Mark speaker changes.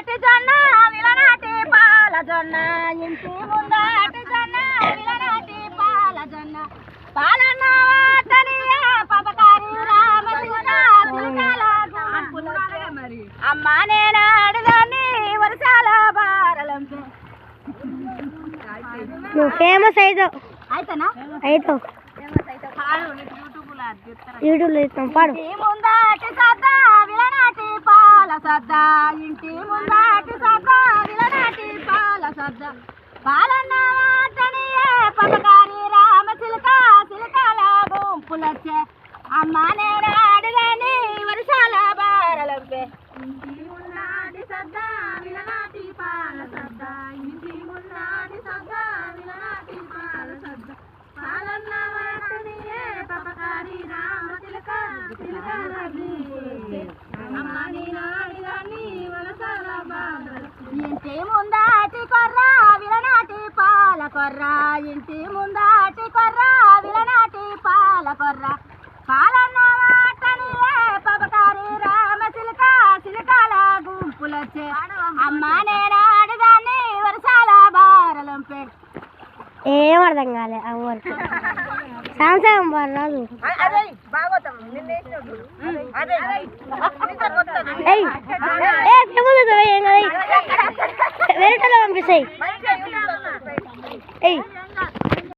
Speaker 1: ముందాటి జొన్న విలనాటి పాల జొన్న ఇంటి ముందాటి జొన్న విలనాటి పాల జొన్న పాలన్న వాటనియే పపకారి రామ అమ్మ నేను అడగాని వర్షాల బారలంపే
Speaker 2: నువ్వు ఫేమస్ అవుతావు అవుతావు యూట్యూబ్లో ఇస్తాం పాడు.
Speaker 1: ఇంటి ముందాటి సద్దా విలనాటి పాల సద్దా ఇంటి ముందాటి సద్దా విలనాటి పాల సద్దా పాలన్న వాటనియే పపకారి రామ చిలకల గుంపులొచ్చే అమ్మ నేను అడగాని వర్షాల బారలంపే ఇంటి ముందాటి సద్దా విలనాటి పాల సద్దా ఇంటి ముందాటి సద్దా విలనాటి పాల సద్దా పాలన్న వాటనియే పపకారి రామ చిలకల గుంపులొచ్చే అమ్మ నేను అడగాని వర్షాల బారలంపే ఇంటి ముందాటి కొర్ర విలనాటి పాల కొర్ర ఇంటి ముందాటి కొర్ర విలనాటి పాల కొర్ర పాలన్న వాటనియే పపకారి రామ చిలకల గుంపులొచ్చే అమ్మ నేను అడగాని వర్షాల బారలంపే.
Speaker 2: ఏం అర్థం కాలే అమ్మకి సాంసంగ్ బాగా రాదు. వేరేటలో పంపిస్తాయి.